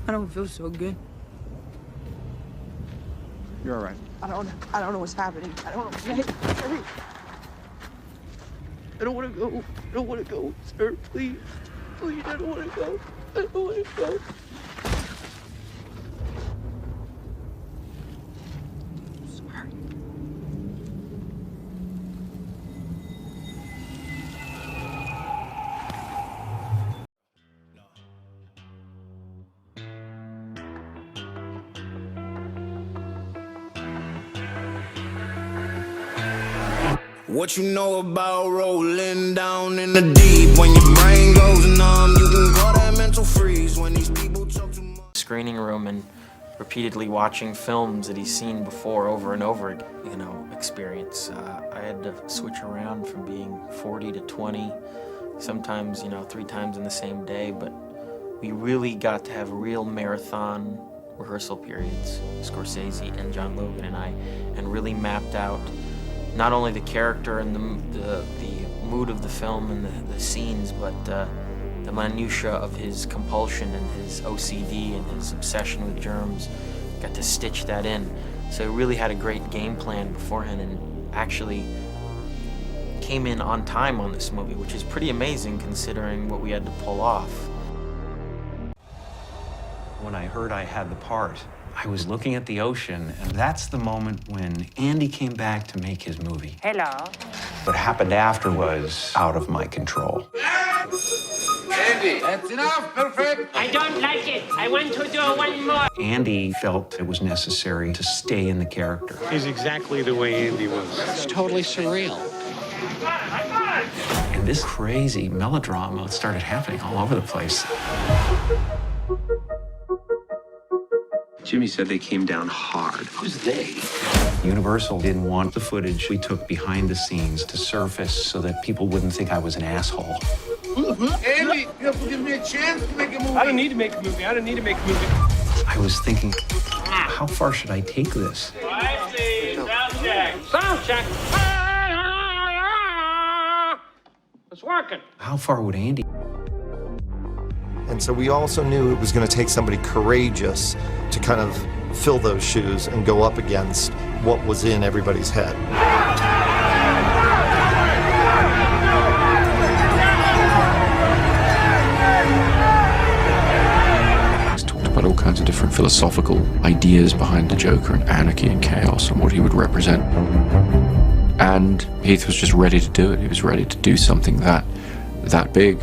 I don't feel so good. You're all right. I don't know what's happening. I don't know. Hurry. I don't want to go. I don't want to go, sir. Please. Please, I don't want to go. I don't want to go. Sorry. What you know about rolling down in the deep? When your brain goes numb, you can call that mental freeze. When these people talk too much. Screening room and repeatedly watching films that he's seen before over and over, experience. I had to switch around from being 40 to 20, sometimes, 3 times in the same day, but we really got to have real marathon rehearsal periods, Scorsese and John Logan and I, and really mapped out not only the character and the mood of the film and the scenes, but the minutiae of his compulsion and his OCD and his obsession with germs. Got to stitch that in. So he really had a great game plan beforehand and actually came in on time on this movie, which is pretty amazing considering what we had to pull off. When I heard I had the part, I was looking at the ocean, and that's the moment when Andy came back to make his movie. Hello. What happened after was out of my control. Andy, that's enough. Perfect. I don't like it. I want to do one more. Andy felt it was necessary to stay in the character. He's exactly the way Andy was. It's totally surreal. And this crazy melodrama started happening all over the place. Jimmy said they came down hard. Who's they? Universal didn't want the footage we took behind the scenes to surface so that people wouldn't think I was an asshole. Andy, you have to give me a chance to make a movie. I don't need to make a movie. I was thinking, how far should I take this? I see. Sound check. Sound check. It's working. How far would Andy? And so we also knew it was going to take somebody courageous to kind of fill those shoes and go up against what was in everybody's head. He's talked about all kinds of different philosophical ideas behind the Joker and anarchy and chaos and what he would represent. And Heath was just ready to do it. He was ready to do something that big.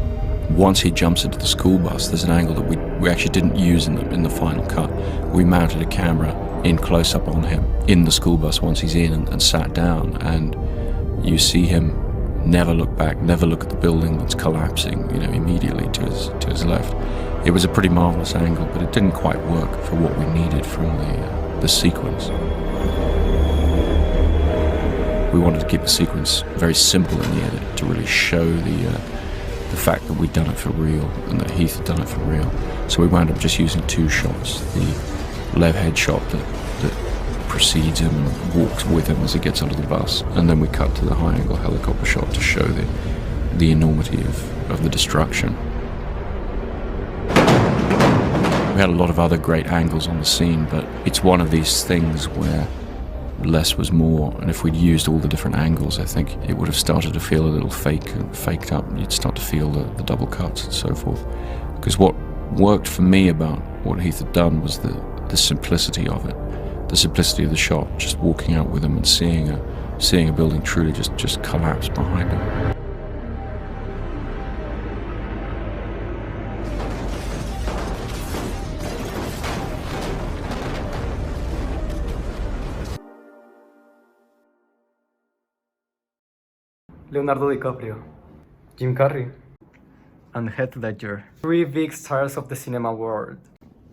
Once he jumps into the school bus, there's an angle that we actually didn't use in the final cut. We mounted a camera in close-up on him in the school bus once he's in and sat down, and you see him never look back, never look at the building that's collapsing, immediately to his left. It was a pretty marvelous angle, but it didn't quite work for what we needed from the sequence. We wanted to keep the sequence very simple in the edit to really show the fact that we'd done it for real and that Heath had done it for real. So we wound up just using 2 shots. The Lev head shot that precedes him and walks with him as he gets onto the bus, and then we cut to the high angle helicopter shot to show the enormity of the destruction. We had a lot of other great angles on the scene, but it's one of these things where less was more, and if we'd used all the different angles, I think it would have started to feel a little faked up. You'd start to feel the double cuts and so forth. Because what worked for me about what Heath had done was the simplicity of it, the simplicity of the shot, just walking out with him and seeing a building truly just collapse behind him. Leonardo DiCaprio, Jim Carrey, and Heath Ledger. 3 big stars of the cinema world.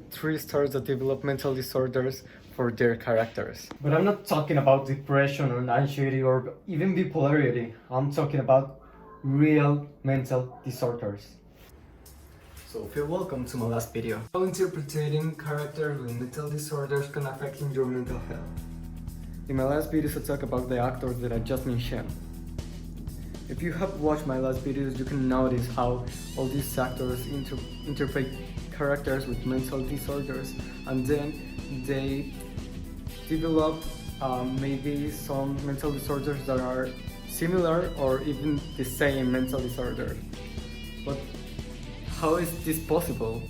3 stars that develop mental disorders for their characters. But I'm not talking about depression or anxiety or even bipolarity. I'm talking about real mental disorders. So feel welcome to my last video. How interpreting characters with mental disorders can affect your mental health. In my last videos I talk about the actors that I just mentioned. If you have watched my last videos, you can notice how all these actors interpret characters with mental disorders, and then they develop maybe some mental disorders that are similar or even the same mental disorder. But how is this possible?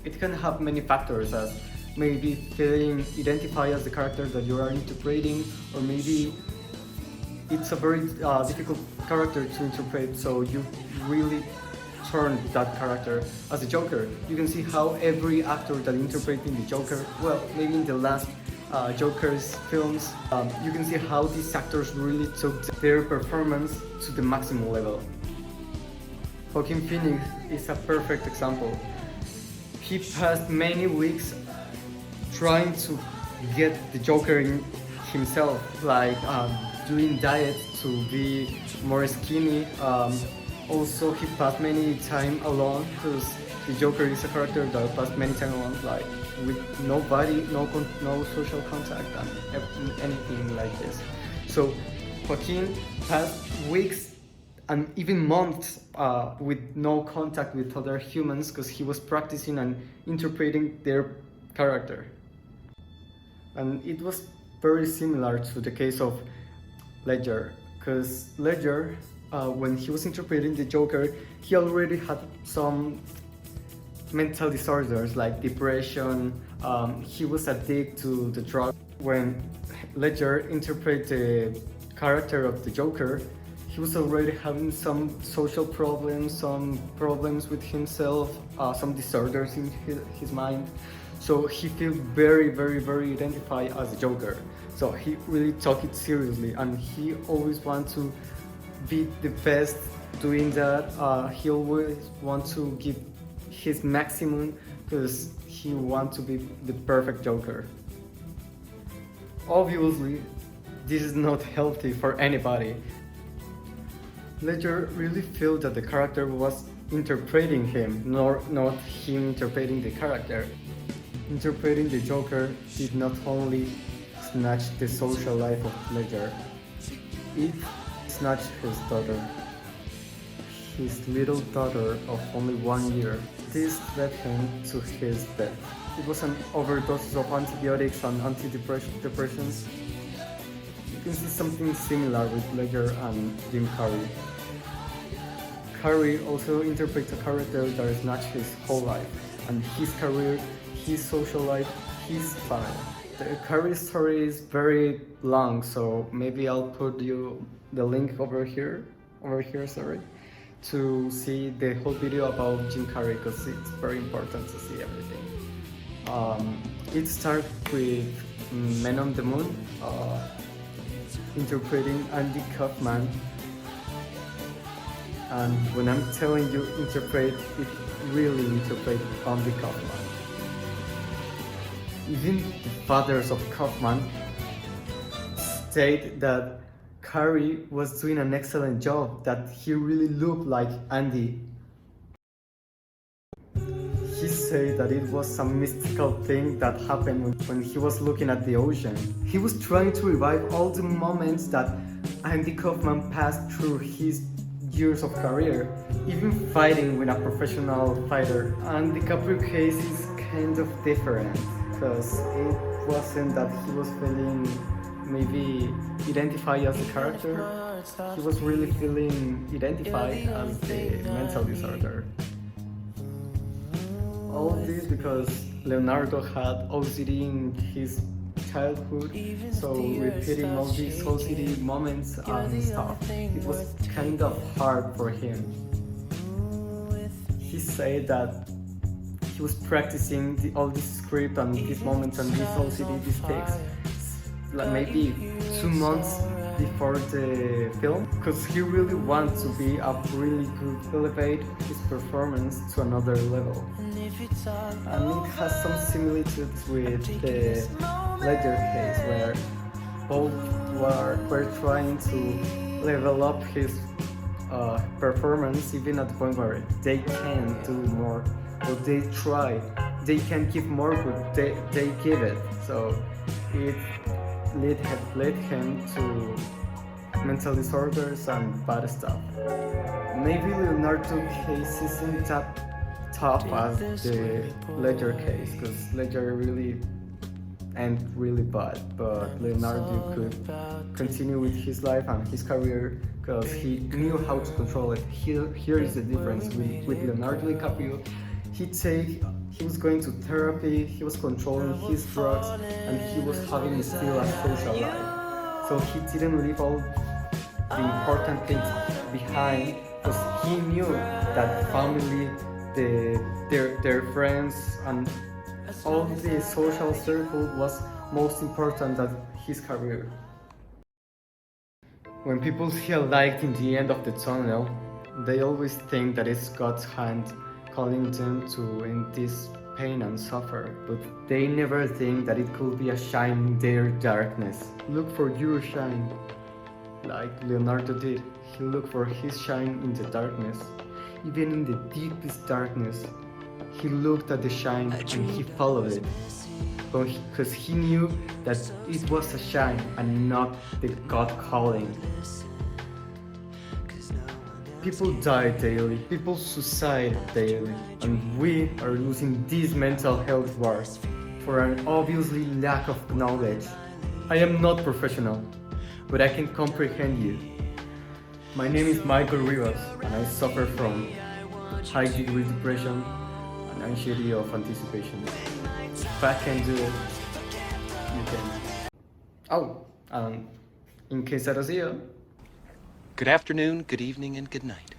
It can have many factors, as maybe feeling identified as the character that you are interpreting, or maybe it's a very difficult character to interpret, so you really turn that character as a Joker. You can see how every actor that interpreting the Joker, well, maybe in the last Joker's films, you can see how these actors really took their performance to the maximum level. Joaquin Phoenix is a perfect example. He passed many weeks trying to get the Joker in himself, like doing diet to be more skinny. Also, he passed many time alone, because the Joker is a character that passed many time alone, like with nobody, no social contact and anything like this. So Joaquin passed weeks and even months with no contact with other humans, because he was practicing and interpreting their character. And it was very similar to the case of Ledger, because Ledger, when he was interpreting the Joker, he already had some mental disorders like depression. He was addicted to the drug. When Ledger interpreted the character of the Joker, he was already having some social problems, some problems with himself, some disorders in his mind. So he feels very, very, very identified as a Joker. So he really took it seriously, and he always wants to be the best doing that. He always wants to give his maximum, because he wants to be the perfect Joker. Obviously, this is not healthy for anybody. Ledger really felt that the character was interpreting him, not him interpreting the character. Interpreting the Joker did not only snatch the social life of Ledger, it snatched his daughter, his little daughter of only 1 year. This led him to his death. It was an overdose of antibiotics and antidepressants. You can see something similar with Ledger and Jim Carrey. Carrey also interprets a character that snatched his whole life, and his career, his social life, his family. The Carrey story is very long, so maybe I'll put you the link over here, to see the whole video about Jim Carrey, because it's very important to see everything. It starts with Men on the Moon, interpreting Andy Kaufman. And when I'm telling you interpret, it really interpret Andy Kaufman. Even the fathers of Kaufman state that Carrey was doing an excellent job, that he really looked like Andy. He said that it was a mystical thing that happened when he was looking at the ocean. He was trying to revive all the moments that Andy Kaufman passed through his years of career, even fighting with a professional fighter. And the DiCaprio case is kind of different, because it wasn't that he was feeling maybe identified as a character, he was really feeling identified as the mental disorder. All this because Leonardo had OCD in his childhood, so repeating all these OCD moments and stuff, it was kind of hard for him. He said that he was practicing all this script and these moments and these OCD, these takes, like maybe 2 months before the film, because he really wants to be a really good, elevate his performance to another level. And it has some similitudes with the Ledger case, where both were trying to level up his performance, even at the point where they can do more, or they try, they can give more, but they give it. So it led him to mental disorders and bad stuff. Maybe Leonardo's case isn't that tough as the Ledger case, because Ledger really ended really bad, but Leonardo could continue with his life and his career because he knew how to control it. Here is the difference with Leonardo DiCaprio. He was going to therapy, he was controlling his drugs, and he was having still a social life. So he didn't leave all the important things behind because he knew that family, their friends, and all the social circle was most important than his career. When people see a light in the end of the tunnel, they always think that it's God's hand calling them to end this pain and suffer, but they never think that it could be a shine in their darkness. Look for your shine, like Leonardo did. He looked for his shine in the darkness. Even in the deepest darkness, he looked at the shine and he followed it, because he knew that it was a shine and not the God calling. People die daily, people suicide daily, and we are losing this mental health war for an obviously lack of knowledge. I am not professional, but I can comprehend you. My name is Michael Rivas, and I suffer from high-degree depression and anxiety of anticipation. If I can do it, you can. Oh, in case I don't see you. Good afternoon, good evening, and good night.